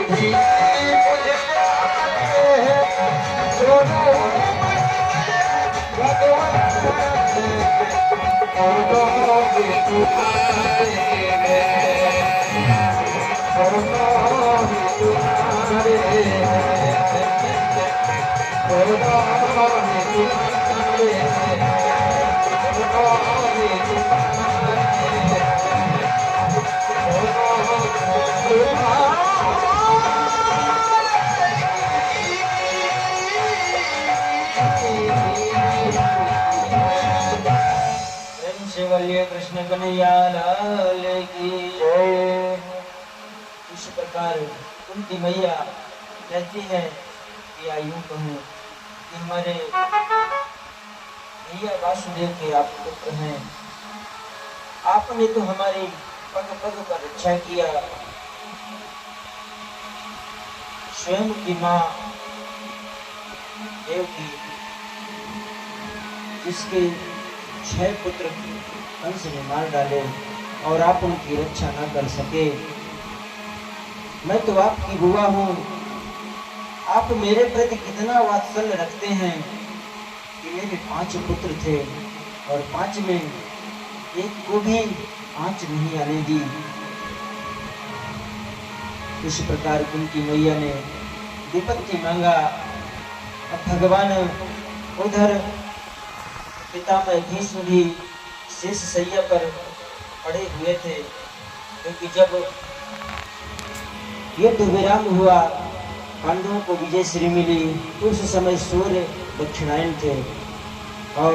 भी मुझे दोनों भगवान और दोनों भी तुम्हारे और दोनों भी तुम्हारे और दोनों भी तुम्हारे शिवल्य कृष्ण कन्हैया लाल की जय। इस प्रकार कुंती मैया कहती है कि यूं कहूं कि हमारे भैया वासुदेव के आप पुत्र हैं। आपने तो हमारी पग पग पर रक्षा किया। स्वयं की माँ देवकी जिसके 6 पुत्र कंस ने मार डाले और आप उनकी रक्षा न कर सके। मैं तो आपकी बुआ हूँ। आप मेरे प्रति कितना वात्सल्य रखते हैं कि मेरे 5 पुत्र थे और 5 में एक को भी आंच नहीं आने दी। इस प्रकार कुंती मैया ने विपत्ति मांगा। अब भगवान उधर पितामह भीष्म भी शेष शैया पर पड़े हुए थे, क्योंकि जब युद्ध विराम हुआ, पांडवों को विजय श्री मिली, उस समय सूर्य दक्षिणायन थे और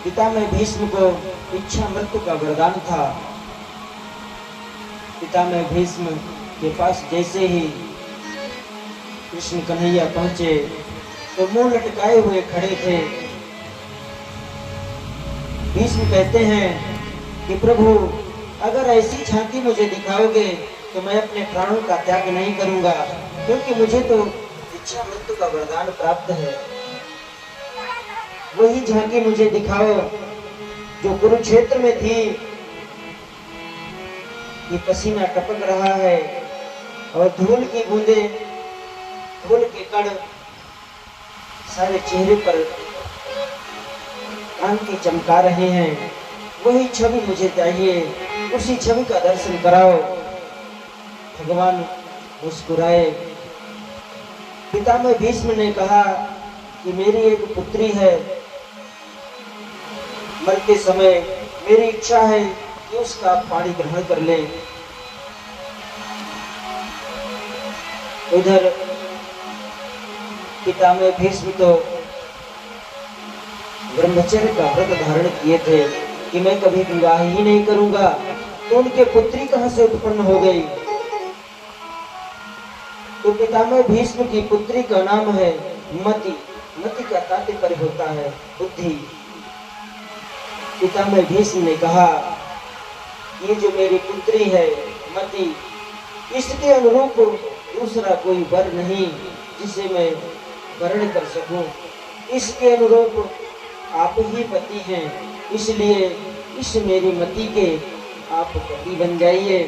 पितामह भीष्म को इच्छा मृत्यु का वरदान था। पितामह भीष्म के पास जैसे ही कृष्ण कन्हैया पहुंचे तो मुंह लटकाए हुए खड़े थे। भीष्म कहते हैं कि प्रभु, अगर ऐसी झांकी मुझे दिखाओगे तो मैं अपने प्राणों का त्याग नहीं करूंगा, क्योंकि मुझे तो इच्छा मृत्यु का वरदान प्राप्त है। वही झांकी मुझे दिखाओ जो कुरुक्षेत्र में थी। ये पसीना टपक रहा है और धूल की बूंदे, धूल के कण सारे चेहरे पर क्रांति चमका रहे हैं। वही छवि मुझे चाहिए, उसी छवि का दर्शन कराओ। भगवान मुस्कुराए। पितामह भीष्म ने कहा कि मेरी एक पुत्री है, मरते समय मेरी इच्छा है कि उसका पाणी ग्रहण कर ले। उधर पितामह भीष्म तो ब्रह्मचर्य का व्रत धारण किए थे कि मैं कभी विवाह ही नहीं करूंगा, तो उनके पुत्री कहां से उत्पन्न हो गई? तो पितामह भीष्म की पुत्री का नाम है मति। मति का तात्पर्य होता है बुद्धि। पितामह भीष्म ने कहा, ये जो मेरी पुत्री है मति, इसके अनुरूप दूसरा कोई वर नहीं जिसे मैं वर्ण कर सकूं। इसके अनुरूप आप ही पति हैं, इसलिए इस मेरी मति के आप पति बन जाइए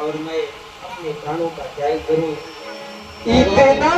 और मैं अपने प्राणों का त्याग करूं। इतना